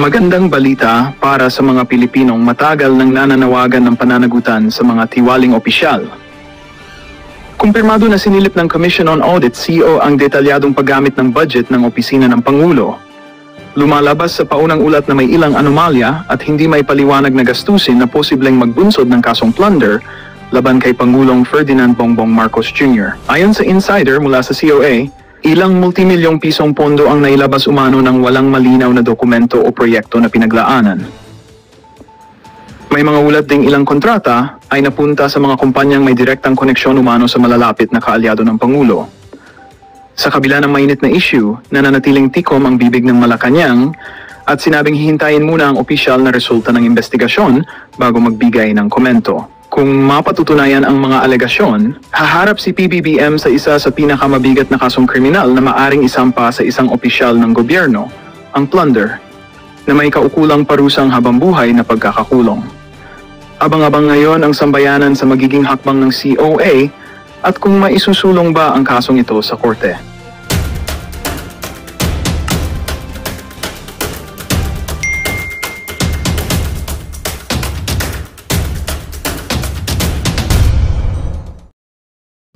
Magandang balita para sa mga Pilipinong matagal nang nananawagan ng pananagutan sa mga tiwaling opisyal. Kumpirmado na sinilip ng Commission on Audit (CO) ang detalyadong paggamit ng budget ng Opisina ng Pangulo. Lumalabas sa paunang ulat na may ilang anomalya at hindi may paliwanag na gastusin na posibleng magbunsod ng kasong plunder laban kay Pangulong Ferdinand Bongbong Marcos Jr. Ayon sa insider mula sa COA, ilang multimilyong pisong pondo ang nailabas umano ng walang malinaw na dokumento o proyekto na pinaglaanan. May mga ulat ding ilang kontrata ay napunta sa mga kumpanyang may direktang koneksyon umano sa malalapit na kaalyado ng Pangulo. Sa kabila ng mainit na issue, nananatiling tikom ang bibig ng Malacanang at sinabing hihintayin muna ang opisyal na resulta ng investigasyon bago magbigay ng komento. Kung mapatutunayan ang mga alegasyon, haharap si PBBM sa isa sa pinakamabigat na kasong kriminal na maaring isampa sa isang opisyal ng gobyerno, ang plunder, na may kaukulang parusang habambuhay na pagkakakulong. Abang-abang ngayon ang sambayanan sa magiging hakbang ng COA at kung maisusulong ba ang kasong ito sa korte.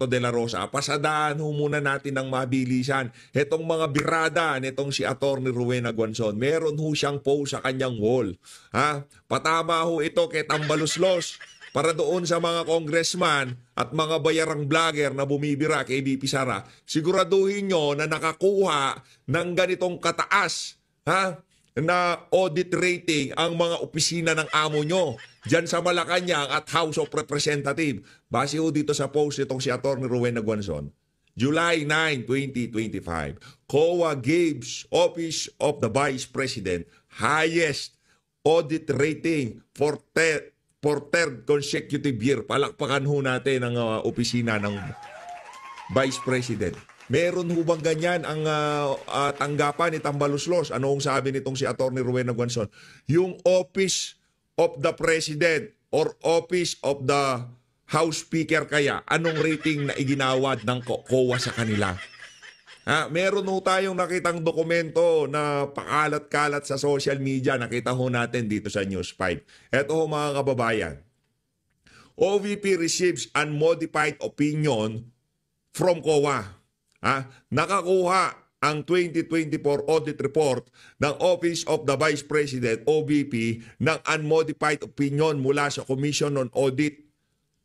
De La Rosa, pasadahan ho muna natin ng mabilisan. Itong mga birada nitong si Atty. Rowena Guanzon, meron ho siyang post sa kanyang wall. Patama ho ito kay Tambaluslos para doon sa mga congressman at mga bayarang vlogger na bumibira kay VP Sara. Siguraduhin nyo na nakakuha ng ganitong kataas na audit rating ang mga opisina ng amo nyo dyan sa Malacanang at House of Representatives. Base ho dito sa post itong si Atty. Rowena Guanzon, July 9, 2025, COA gives Office of the Vice President highest audit rating for third consecutive year. Palakpakan ho natin ang opisina ng Vice President. Meron ho bang ganyan ang tanggapan ni Tambaluslos? Ano ang sabi nitong si Atty. Rowena Guanzon? Yung Office of the President or Office of the House Speaker kaya, anong rating na iginawad ng COA sa kanila? Meron ho tayong nakitang dokumento na pakalat-kalat sa social media. Nakita ho natin dito sa News 5. Eto ho mga kababayan. OVP receives unmodified opinion from COA. Nakakuha ang 2024 audit report ng Office of the Vice President, OVP, ng unmodified opinion mula sa Commission on Audit,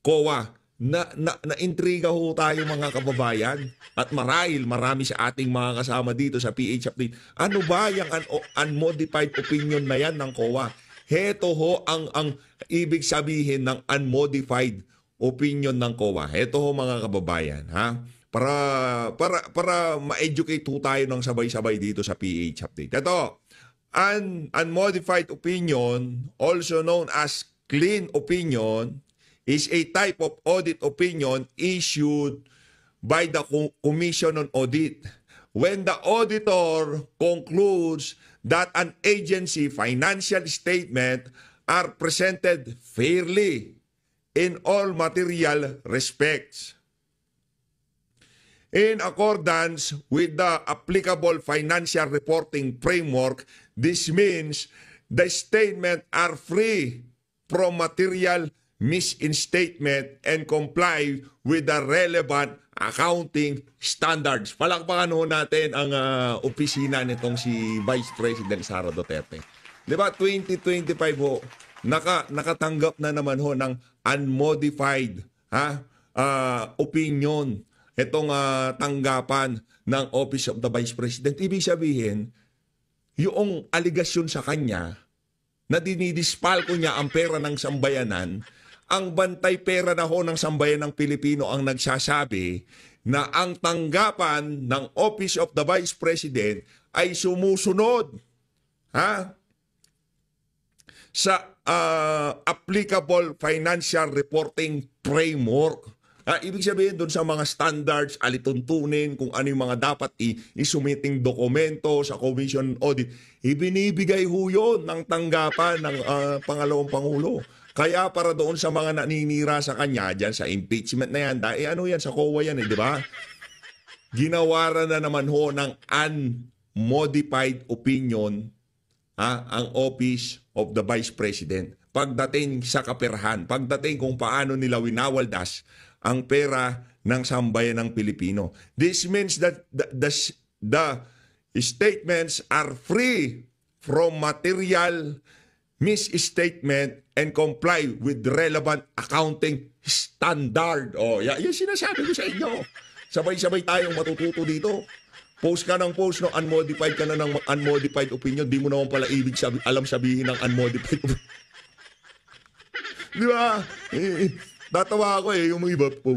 COA. Na-intriga ho tayo mga kababayan at marami sa ating mga kasama dito sa PH Update. Ano ba yung unmodified opinion na yan ng COA? Heto ho ang ibig sabihin ng unmodified opinion ng COA. Heto ho mga kababayan, para ma-educate ho tayo ng sabay-sabay dito sa PH Update. Ito, unmodified opinion, also known as clean opinion, is a type of audit opinion issued by the Commission on Audit when the auditor concludes that an agency financial statement are presented fairly in all material respects. In accordance with the applicable financial reporting framework, this means the statements are free from material misstatement and comply with the relevant accounting standards. Palakpakan ho natin ang opisina nitong si Vice President Sara Duterte. Diba, 2025 ho, nakatanggap na naman ho ng unmodified opinion itong tanggapan ng Office of the Vice President. Ibig sabihin, yung aligasyon sa kanya na dinidispalko niya ang pera ng sambayanan, ang bantay pera na ho ng sambayan ng Pilipino ang nagsasabi na ang tanggapan ng Office of the Vice President ay sumusunod sa applicable financial reporting framework. Ibig sabihin doon sa mga standards, alituntunin, kung ano yung mga dapat isumiting dokumento sa Commission Audit, ibinibigay ho yun ng tanggapan ng pangalawang Pangulo. Kaya para doon sa mga naninira sa kanya, dyan sa impeachment na yan, ano yan, sa COA yan di ba? Ginawaran na naman ho ng unmodified opinion ang Office of the Vice President. Pagdating sa kaperahan, pagdating kung paano nila winawaldas ang pera ng sambayan ng Pilipino. This means that the statements are free from material misstatement and comply with relevant accounting standard. Yan sinasabi ko sa inyo. Sabay-sabay tayong matututo dito. Post ka ng post, no? Unmodified ka na ng unmodified opinion. Di mo naman pala alam sabihin ng unmodified opinion. Di ba? Tatawa ako yung mga iba po.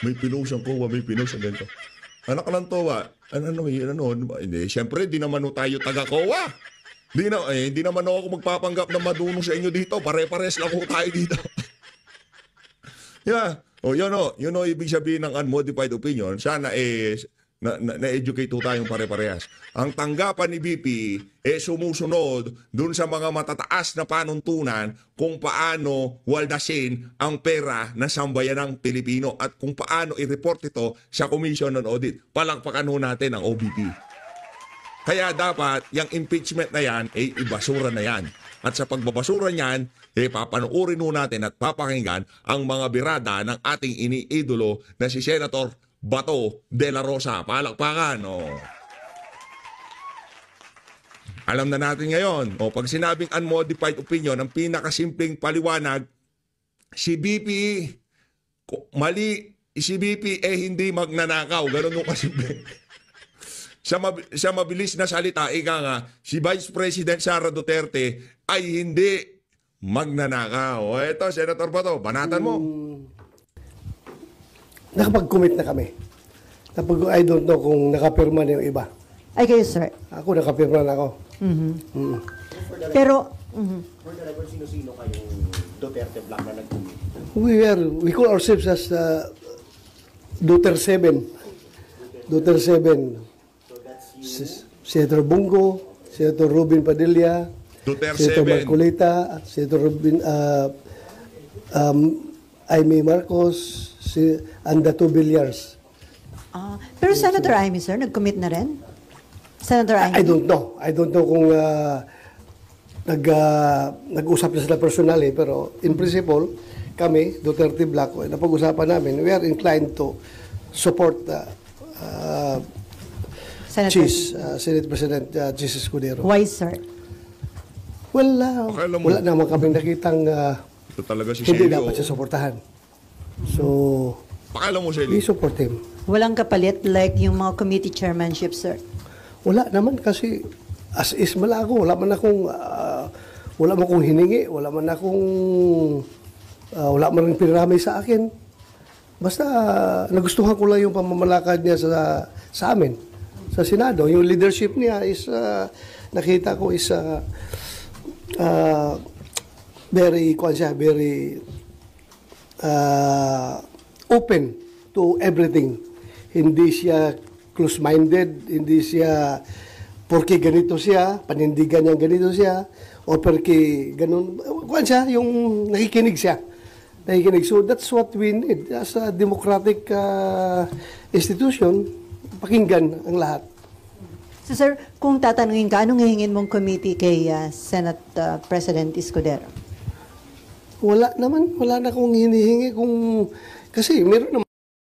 May pinost ang kowa, may pinost ang ganito. Anak ng towa. Hindi, siyempre, di naman tayo taga-kowa. Hindi naman ako magpapanggap na madunong sa inyo dito. Pare-pares lang ako tayo dito. Yeah. Yun ibig sabihin ng unmodified opinion. Sana na-educate tayong pare-parehas. Ang tanggapan ni BP sumusunod dun sa mga matataas na panuntunan kung paano waldasin ang pera ng sambayan ng Pilipino at kung paano i-report ito sa Commission on Audit. Palakpakan ho natin ang OBP. Kaya dapat, yung impeachment na yan, ibasura na yan. At sa pagbabasura niyan, papanuurin ho natin at papakinggan ang mga birada ng ating iniidolo na si Senator Bato de la Rosa. Palakpakan. Alam na natin ngayon, pag sinabing unmodified opinion, ang pinakasimpleng paliwanag, si BP, mali, si BP hindi magnanakaw. Ganun mo kasimple. Sa mabilis na salita, ika nga, si Vice President Sara Duterte ay hindi magnanakaw. Ito, Senator Bato, banatan mo. Nakapag-commit na kami. I don't know kung nakapirma na yung iba. Ay, kayo, sir. Ako, nakapirma na ako. Pero, For the record, sino-sino kayong Duterte Black na nag-commit? We call ourselves as Duterte 7. Duterte 7. Senator Bungo, Senator Robin Padilla, Duterte Senator 7. Marcolita, Senator Robin, Aimee Marcos, and the two Villar. pero Senator Aimee, sir, nag-commit na rin? Senator Aimee? I don't know. I don't know kung nag-usap na sila personally, pero in principle, kami, Duterte Black, napag-usapan namin, we are inclined to support Senate President Chis Escudero. Why, sir? Well, Akala mo- wala naman kaming nakitang Ito talaga si hindi Shelly. dapat siya suportahan. So, Pakala mo, we Shelly. support him. Walang kapalit like yung mga committee chairmanship, sir? Wala naman kasi as is mala ako. Wala man akong hiningi. Wala man rin pinarami sa akin. Basta nagustuhan ko lang yung pamamalakad niya sa amin, sa Senado. Yung leadership niya is, nakita ko is very open to everything. Hindi siya close-minded, hindi siya porque ganito siya, panindigan niya ganito siya, o porque ganun, yung nakikinig siya. So that's what we need as a democratic institution, pakinggan ang lahat. So, sir, kung tatanungin ka, anong hihingin mong committee kay Senate President Escudero? Wala na akong hinihingi kasi meron naman.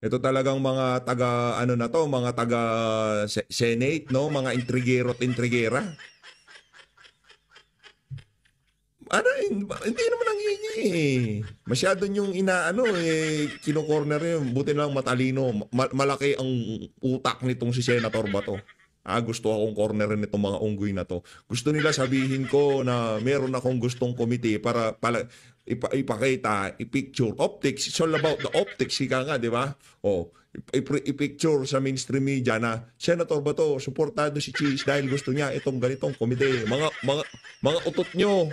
Ito talagang mga mga taga Senate, no? Mga intrigero at intrigera. Hindi naman nangihingi Masyado yung kino-corner yun. Buti lang matalino. Malaki ang utak nitong si Senator Bato. Gusto akong cornerin nitong mga unggoy na to. Gusto nila sabihin ko na meron akong gustong komite para ipakita, i-picture. Optics, it's all about the optics. Ika nga, di ba? I-picture sa mainstream media na Senator Bato, suportado si Cheese dahil gusto niya itong ganitong komite. Mga utot nyo.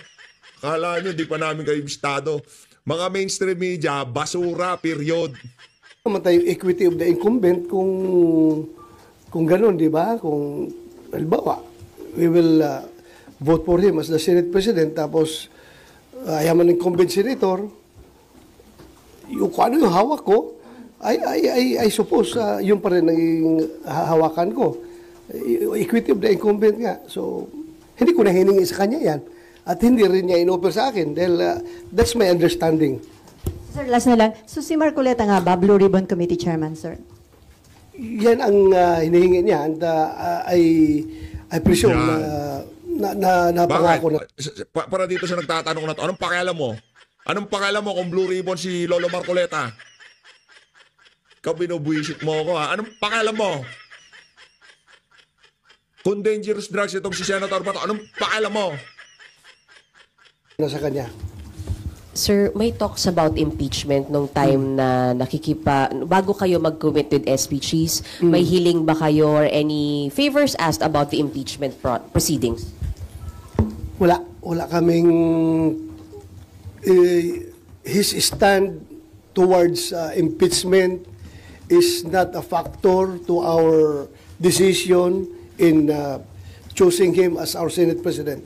Kala nyo, di pa namin kayo bistado. Mga mainstream media, basura, period. Naman tayo equity of the incumbent kung ganun, di ba? Kung, halimbawa, we will vote for him as the Senate President, tapos ayaman ng incumbent senator, yung kung ano yung hawak ko, I suppose yun pa rin ang hawakan ko. Equity of the incumbent nga. So, Hindi ko na hiningi sa kanya yan. At hindi rin niya in-offer sa akin dahil that's my understanding. Sir, last na lang. So si Marcoleta nga ba, Blue Ribbon Committee Chairman, sir? Yan ang hinihingi niya and I presume na pangako na. Para dito siya nagtatanong na to, anong pakialam mo? Anong pakialam mo kung Blue Ribbon si Lolo Marcoleta? Ikaw binubuisit mo ako ha. Anong pakialam mo? Kung dangerous drugs itong si Senator Bato, anong pakialam mo? Sa kanya. Sir, may talks about impeachment nung time na bago kayo mag-commit with SPGs, may hiling ba kayo or any favors asked about the impeachment proceedings? Wala kaming his stand towards impeachment is not a factor to our decision in choosing him as our Senate President.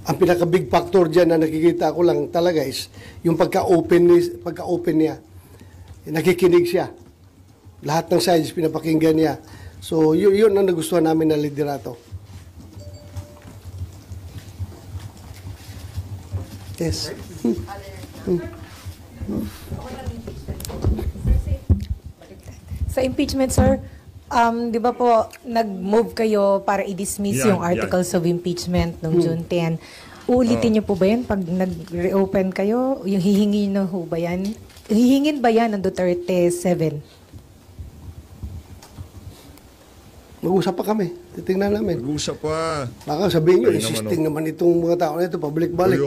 Ang pinaka-big factor dyan na nakikita ko lang talaga is yung pagka-open niya. Nakikinig siya. Lahat ng sides pinapakinggan niya. So, yun ang nagustuhan namin na liderato. Yes. Sa impeachment, sir, di ba po, nag-move kayo para i-dismiss yung articles of impeachment noong June 10. Uulitin niyo po ba yan pag nag-reopen kayo? Yung hihingi na ho ba yan? Hihingin ba yan ng Duterte 7? Mag-usap pa kami. Titingnan namin. Mag-usap pa. Baka sabihin nyo, Ay, insisting naman itong mga tao na ito, pabalik-balik.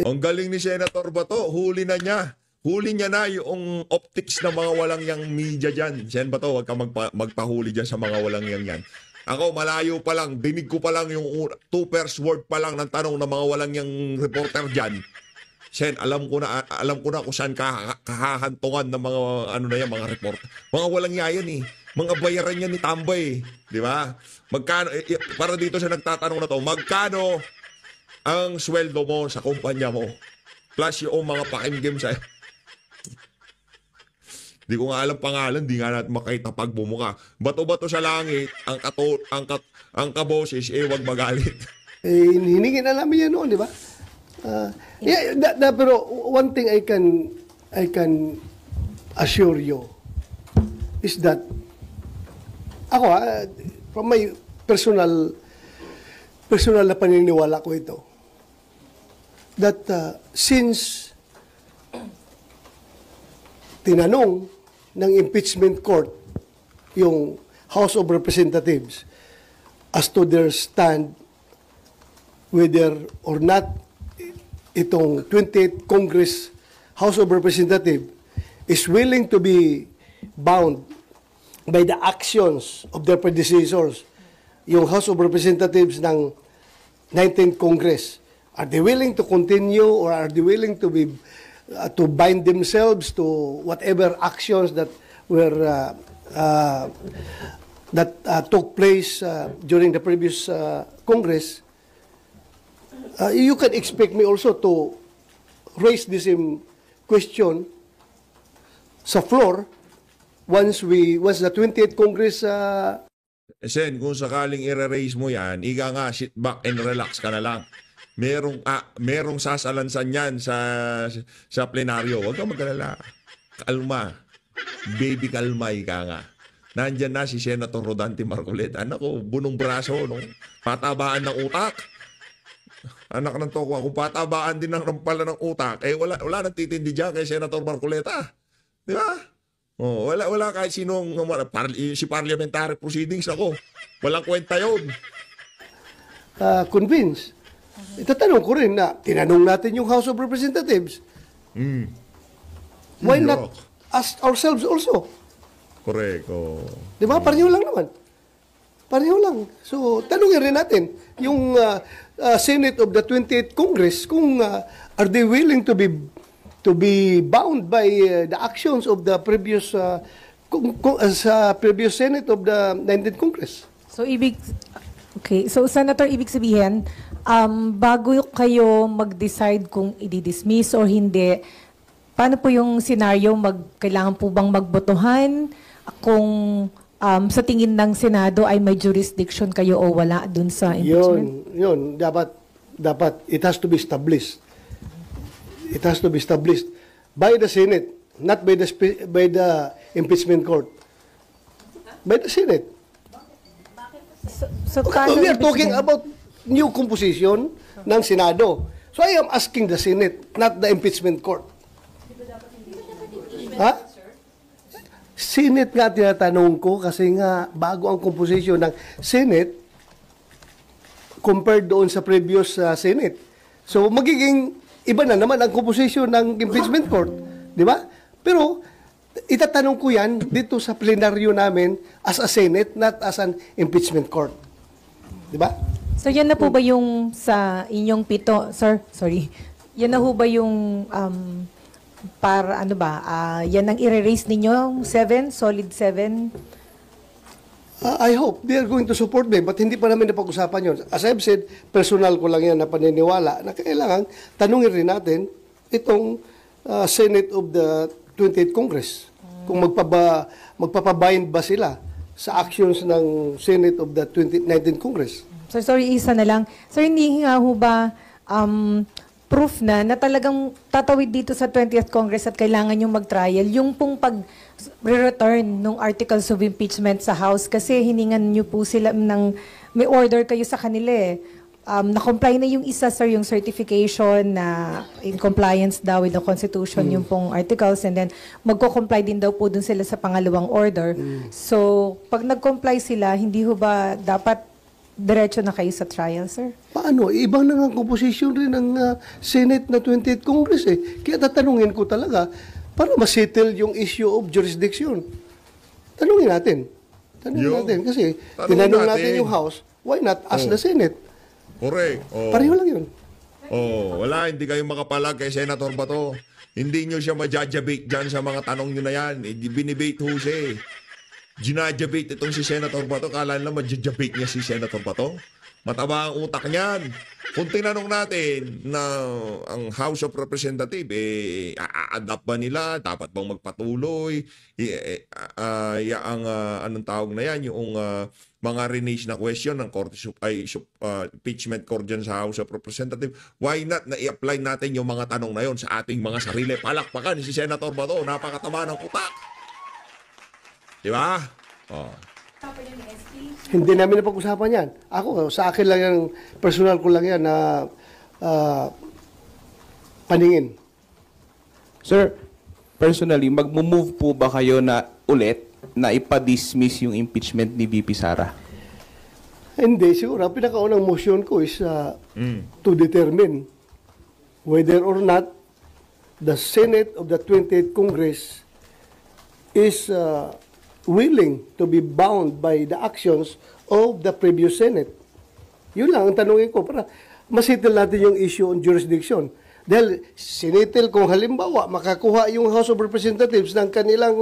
Ang galing ni Senator Bato, huli na niya. Huli niya na yung optics ng mga walang yang media dyan. Sen Bato, huwag ka magpahuli dyan sa mga walang yang yan. Ako, malayo pa lang, dinig ko pa lang yung two-first word pa lang ng tanong ng mga walang yang reporter dyan. Sen, alam ko na kung saan kahahantungan ng mga mga reporter. Mga walang yayan eh. Mga bayaran yan ni Tambay, di ba? Magkano para dito siya nagtatanong na to, magkano ang sweldo mo sa kumpanya mo? Plus yung mga pakimgim sa Di ko nga alam pangalan, di nga natin makita pag bumuka. Bato-bato sa langit, ang kaboses, wag magalit. Hiningi na namin yan noon, di ba? Pero one thing I can assure you is that ako, from my personal na paniniwala ko ito, that since tinanong ng impeachment court yung House of Representatives as to their stand whether or not itong 28th Congress House of Representatives is willing to be bound by the actions of their predecessors, yung House of Representatives ng 19th Congress, are they willing to continue or are they willing to be to bind themselves to whatever actions that were took place during the previous Congress? You can expect me also to raise this question sa floor once the 28th Congress Sen, kung sakaling i-raise mo yan, iga nga, sit back and relax ka na lang. Merong sasalansan yan sa plenaryo. Huwag kang mag-alala. Kalma. Baby kalma, ika nga. Nandyan na si Senator Rodante Marcoleta. Anak ko, bunong braso, no? Patabaan ng utak. Anak ng toko, kung patabaan din ng pala ng utak, wala nang titindi dyan kay Senator Marcoleta. Di ba? Oh, wala kahit sinong si parliamentary proceedings ako. Walang kwenta yun. Convinced. Itatanong ko rin na tinanong natin yung House of Representatives. Why not ask ourselves also? Correct. Oh. Di ba? Pareho lang naman. Pareho lang. So, tanongin rin natin yung Senate of the 28th Congress kung are they willing to be bound by the actions of the previous previous Senate of the 19th Congress. So, So, Senator, ibig sabihin, bago kayo mag-decide kung i-dismiss or hindi, paano po yung scenario? Kailangan po bang magbotohan? Kung sa tingin ng Senado ay may jurisdiction kayo o wala dun sa impeachment? Yun, dapat it has to be established. It has to be established by the Senate, not by the impeachment court. By the Senate. So, Okay, paano we are ibig talking sabihin? about new composition ng Senado. So I am asking the Senate, not the impeachment court. Ha? Senate nga tinatanong ko kasi nga bago ang composition ng Senate compared doon sa previous Senate. So magiging iba na naman ang composition ng impeachment court. Di ba? Pero itatanong ko yan dito sa plenaryo namin as a Senate, not as an impeachment court. Di ba? So yan na po ba yung sa inyong pito, sir? Sorry. Yan na po ba yung para ano ba? Yan ang i-raise ninyo? 7? Solid 7? I hope they are going to support me, but hindi pa namin napag-usapan yun. As I've said, personal ko lang yan na paniniwala na kailangan tanungin rin natin itong Senate of the 28th Congress. Kung magpapabind ba sila sa actions ng Senate of the 19th Congress. So sorry, isa na lang. Sir, hindi nga ho ba proof na talagang tatawid dito sa 20th Congress at kailangan yung mag-trial, yung pong pag-return ng articles of impeachment sa House kasi hiningan nyo po sila may order kayo sa kanila eh. Na-comply na yung isa, sir, yung certification na in compliance daw with the Constitution, yung pong articles, and then magko-comply din daw po dun sila sa pangalawang order. So, pag nag-comply sila, hindi ho ba dapat diretso na kayo sa trial, sir? Paano? Ibang na nga composition rin ng Senate na 28th Congress eh. Kaya tatanungin ko talaga para masettle yung issue of jurisdiction. Tanungin natin. Natin. Kasi tinanong natin yung House, why not ask the Senate? Correct. Pareho lang yun. Wala, hindi kayo makapalag kay Senator Bato. Hindi nyo siya majajabate dyan sa mga tanong nyo na yan. Binibate ho siya eh. Ginajabate itong si Senator Bato. Kala nila majajabate niya si Senator Bato. Mataba ang utak niyan. Kung tinanong natin na ang House of Representatives, a-adapt ba nila? Dapat bang magpatuloy? Anong tawag na yan? Yung mga renage na question ng impeachment court dyan sa House of Representatives. Why not na i-apply natin yung mga tanong na yon sa ating mga sarili? Palakpakan si Senator Bato. Napakatama ng utak. Di ba? Hindi namin napag-usapan yan. Ako, sa akin lang yan, personal ko lang yan na paningin. Sir, personally, mag-move po ba kayo na ulit na ipa-dismiss yung impeachment ni VP Sara? Hindi, siguro. Ang pinakaunang motion ko is to determine whether or not the Senate of the 28th Congress is willing to be bound by the actions of the previous Senate. Yun lang ang tanungin ko para masettle natin yung issue on jurisdiction. Dahil sinitil kung halimbawa makakuha yung House of Representatives ng kanilang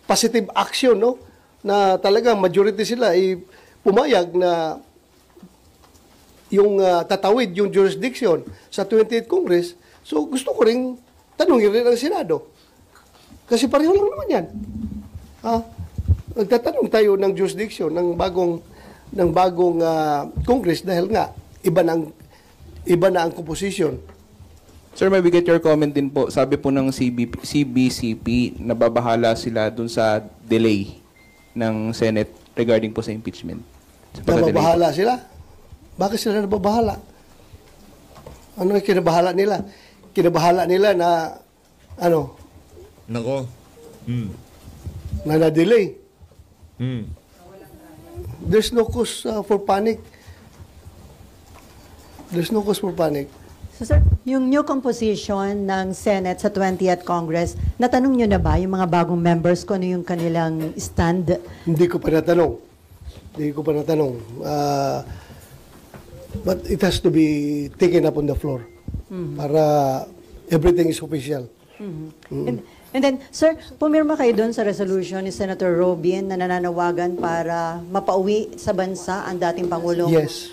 positive action, no? Na talagang majority sila ay pumayag na yung tatawid yung jurisdiction sa 28th Congress. So gusto ko ring tanungin rin ang Senado. Kasi pareho lang naman yan. Nagtatanong tayo ng jurisdiction ng bagong Congress dahil nga iba na ang composition. Sir, may we get your comment din po. Sabi po ng CBCP, nababahala sila dun sa delay ng Senate regarding po sa impeachment. Nababahala sila? Bakit sila nababahala? Ano yung kinabahala nila? Kinabahala nila na ano? Nako. Na na-delay. There's no cause for panic. There's no cause for panic. So sir, yung new composition ng Senate sa 20th Congress, natanong nyo na ba yung mga bagong members kung ano yung kanilang stand? Hindi ko pa natanong. But it has to be taken up on the floor para everything is official. And then, sir, pumirma kayo doon sa resolution ni Senator Robin na nananawagan para mapauwi sa bansa ang dating Pangulong. Yes.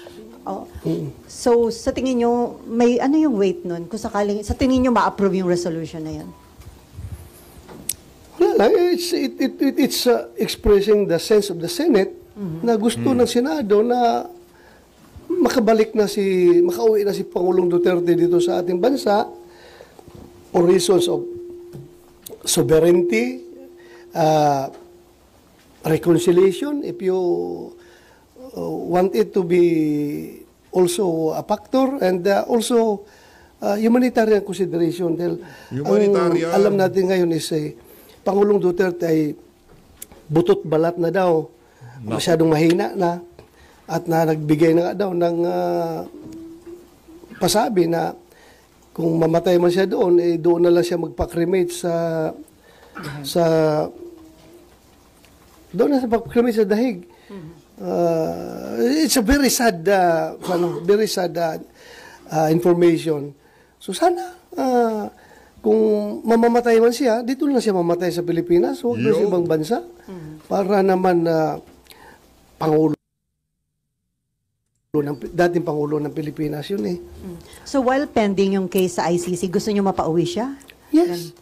So, sa tingin nyo, may ano yung weight nun? Kung sakaling, sa tingin nyo ma-approve yung resolution na yan? Wala It's expressing the sense of the Senate na gusto ng Senado na makauwi na si Pangulong Duterte dito sa ating bansa for reasons of sovereignty, reconciliation, if you want it to be also a factor, and also humanitarian consideration. Dahil Humanitarian. ang alam natin ngayon is Pangulong Duterte ay butot balat na daw, masyadong mahina na, at na nagbigay na nga daw ng pasabi na kung mamatay man siya doon, doon na lang siya magpa-cremate doon na sa pag-cremate sa dahig. It's a very sad information. So sana kung mamamatay man siya, dito lang siya mamatay sa Pilipinas, huwag na sa ibang bansa, para naman dating Pangulo ng Pilipinas yun eh. So while pending yung case sa ICC, gusto niyo mapauwi siya? Yes.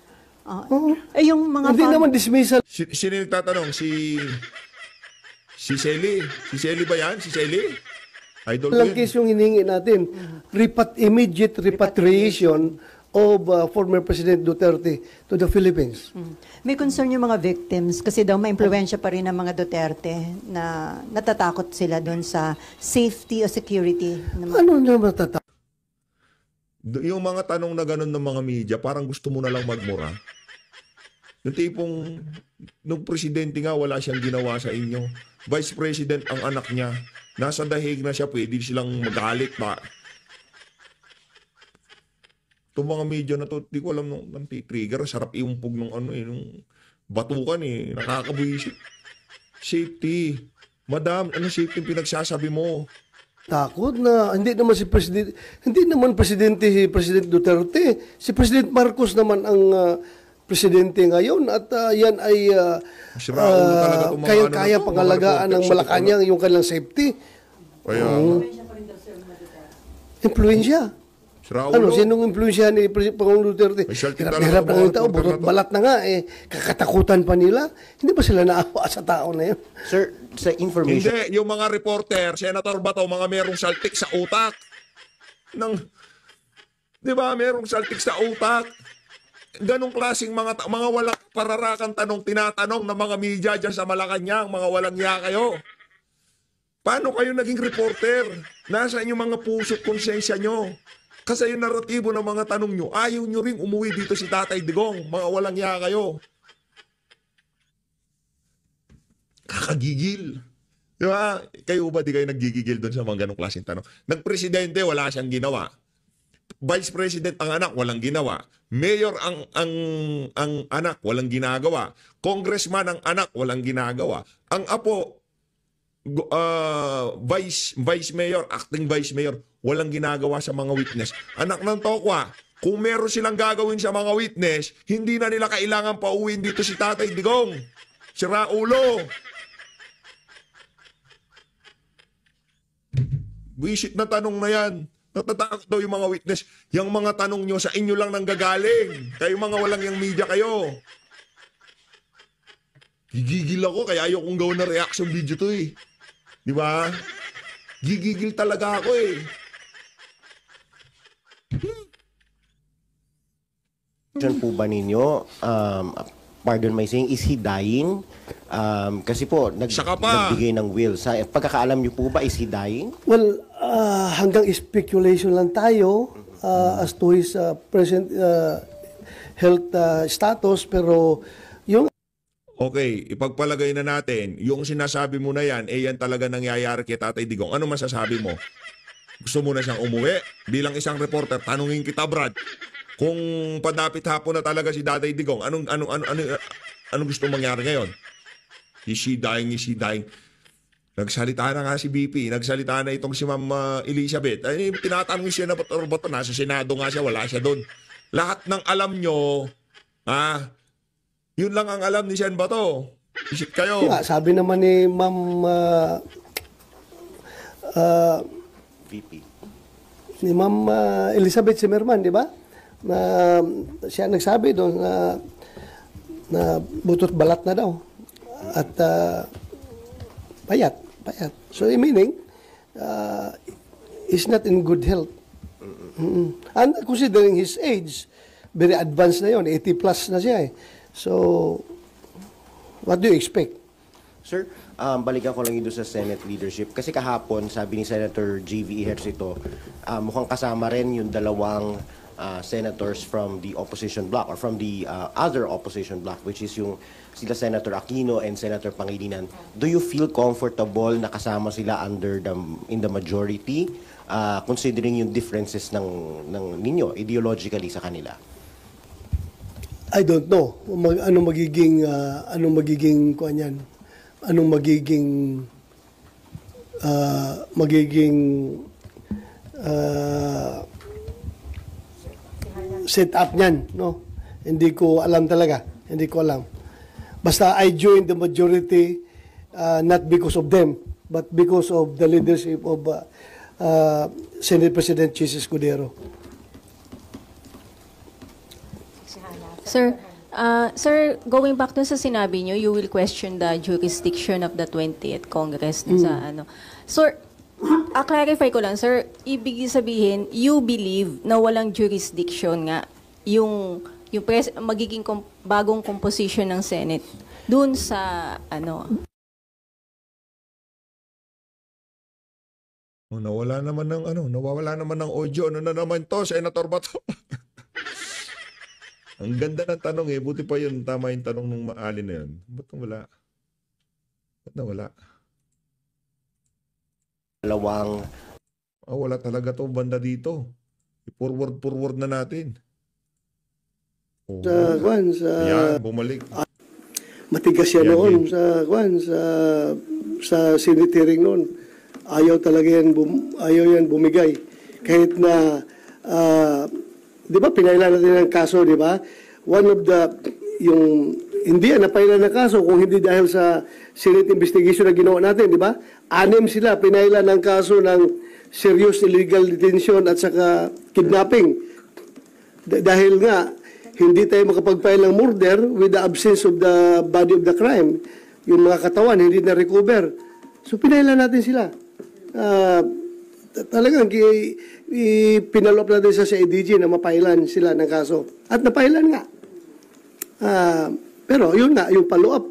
Yung mga Hindi naman dismissal. Sino yung tatanong? Si Shelly. Si Shelly ba yan? Si Shelly? Idol ko Lang yun. case yung hiningi natin. Immediate repatriation of former President Duterte to the Philippines. May concern yung mga victims kasi daw ma-impluwensya pa rin ng mga Duterte na natatakot sila doon sa safety o security. Ano na matatakot? Yung mga tanong na ganun ng mga media, parang gusto mo na lang magmura. Yung tipong, nung presidente nga, wala siyang ginawa sa inyo. Vice President ang anak niya. Nasa dahig na siya, pwede silang magalit pa. Itong mga media na to, di ko alam nung trigger, sarap iumpog ng nung batukan nakakabuisit. Safety. Madam, ano safety pinagsasabi mo? Takot na hindi naman presidente si President Duterte. Si President Marcos naman ang presidente ngayon at yan ay kaya pangalagaan ng Malacanang yung kanilang safety. Kaya, Impluensya. Sinong impluensya ni Pangulong Duterte? Hirap na ng tao, butot balat na nga kakatakutan pa nila. Hindi ba sila naawa sa tao na yun? Sir, sa information, hindi, yung mga reporter, Senator Bato, mga merong saltik sa utak. Di ba, merong saltik sa utak. Ganong klaseng mga walang pararakan tanong, tinatanong ng mga media dyan sa Malacanang, mga walang niya kayo. Paano kayo naging reporter? Nasaan yung mga puso't konsensya nyo? Kasi yung naratibo ng mga tanong nyo, ayaw nyo rin umuwi dito si Tatay Digong. Mga walang niya kayo. Kakagigil. Di ba? Kayo ba di kayo naggigigil doon sa mga ganong klaseng tanong? Nagpresidente, wala siyang ginawa. Vice President ang anak, walang ginawa. Mayor ang anak, walang ginagawa. Congressman ang anak, walang ginagawa. Ang apo, Vice Mayor, acting Vice Mayor, walang ginagawa sa mga witness. Anak ng tokwa, kung meron silang gagawin sa mga witness, hindi na nila kailangan pauwiin dito si Tatay Digong. Sira ulo. Wisit na tanong na yan. Natatakot daw yung mga witness. Yung mga tanong nyo sa inyo lang nanggagaling. Kayo mga walang yung media kayo. Gigigil ako kaya ayaw kong gawin na reaction video to eh. Di ba? Gigigil talaga ako eh. po ba ninyo, pardon my saying, is he dying? Kasi po, nagbigay ng will. Sa pagkakaalam niyo po ba, is he dying? Well, hanggang speculation lang tayo as to his present health status, pero yung Okay, ipagpalagay na natin, yung sinasabi mo na yan, yan talaga nangyayari kay Tatay Digong. Ano masasabi mo? Gusto mo na siyang umuwi? Bilang isang reporter, tanungin kita, Brad. Kung padapit hapon na talaga si Tatay Digong, anong gusto mangyari ngayon? Is she dying? Nagsalita na nga si BP, nagsalita na itong si Ma'am Elizabeth. Tinatanong siya na bato, nasa Senado nga siya, wala siya doon. Lahat ng alam nyo, yun lang ang alam ni Sen Bato. Isip kayo. sabi naman ni Ma'am VP. ni Ma'am Elizabeth Zimmerman, di ba? Na siya nagsabi doon na na butot balat na daw. At payat. So, meaning, he's not in good health. And considering his age, very advanced na yon, 80 plus na siya eh. So, what do you expect? Sir, balikan ko lang yun sa Senate leadership. Kasi kahapon, sabi ni Senator J.V. Ejercito, mukhang kasama rin yung dalawang senators from the opposition bloc or from the other opposition bloc, which is yung sila Senator Aquino and Senator Pangilinan. Do you feel comfortable na kasama sila in the majority, considering yung differences ng ninyo ideologically sa kanila? I don't know. Anong magiging kuan yan? Anong magiging set up niyan, no? Hindi ko alam talaga. Hindi ko alam. Basta I joined the majority not because of them, but because of the leadership of Senate President Jesus Cudero. Sir, going back dun sa sinabi nyo, you will question the jurisdiction of the 20th Congress sa ano. Sir, clarify ko lang, sir, ibig sabihin, you believe na walang jurisdiction nga yung magiging bagong composition ng Senate dun sa ano. Nawala naman ng audio. Ano na naman to, Senator Bato? Ang ganda ng tanong eh. Buti pa yun. Tama yung tanong ng maalin na yun. Ba't nawala? Dalawang... wala talaga to banda dito. I-forward na natin. Ayan, bumalik. Matigas yan noon sa Senate hearing noon. Ayaw yan bumigay. Kahit na, di ba, pinailan natin ang kaso, di ba? One of the, hindi napailan ng kaso kung hindi dahil sa Senate investigation na ginawa natin, di ba? 6 sila, pinailan ng kaso ng serious illegal detention at saka kidnapping. Dahil nga, hindi tayo makapag-file ng murder with the absence of the body of the crime. Yung mga katawan, hindi na-recover. So, pinailan natin sila. Talagang pinalop natin sa CIDG na mapailan sila ng kaso. At napailan nga. Pero yun nga, yung follow-up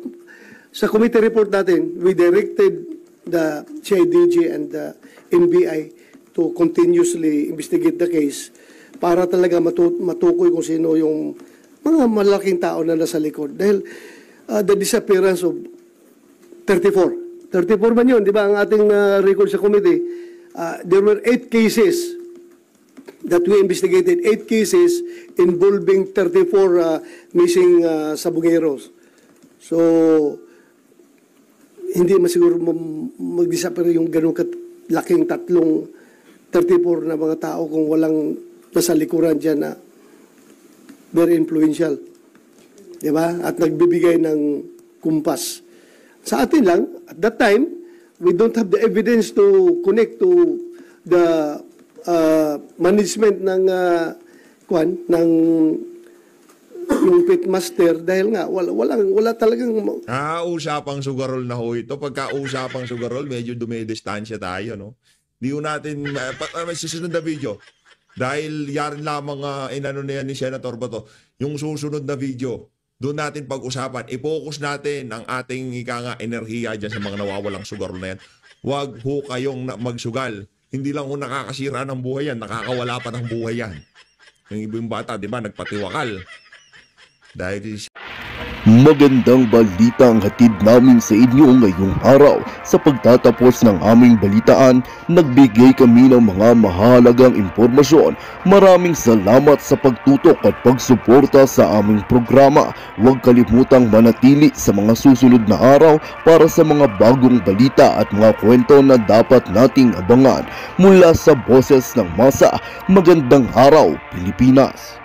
sa committee report natin, we directed the CIDG and the NBI to continuously investigate the case para talaga matukoy kung sino yung mga malaking tao na nasa likod. Dahil the disappearance of 34 man yun, di ba, ang ating record sa committee. There were 8 cases that we investigated, 8 cases involving 34 missing Sabongeros. So, hindi masiguro mag-disappear yung ganun laking 34 na mga tao kung walang nasa likuran dyan na very influential. Di ba? At nagbibigay ng kumpas. Sa atin lang, at that time, we don't have the evidence to connect to the management ng yung pitmaster dahil nga wala talagang usapang sugarol na ho ito. Pagka usapang sugarol, medyo dumidistansya tayo, no? Di ho natin may susunod na video. Dahil yan lamang inano na yan ni Senator Bato, yung susunod na video. Doon natin pag-usapan, i-focus natin ang ating enerhiya dyan sa mga nawawalang sugarol na yan. Huwag ho kayong magsugal. Hindi lang ho nakakasira ng buhay yan, nakakawala pa ng buhay yan. Yung ibang bata, di ba, nagpatiwakal. Dahil magandang balita ang hatid namin sa inyo ngayong araw. Sa pagtatapos ng aming balitaan, nagbigay kami ng mga mahalagang impormasyon. Maraming salamat sa pagtutok at pagsuporta sa aming programa. Huwag kalimutang manatili sa mga susunod na araw para sa mga bagong balita at mga kwento na dapat nating abangan. Mula sa Boses ng Masa, magandang araw, Pilipinas!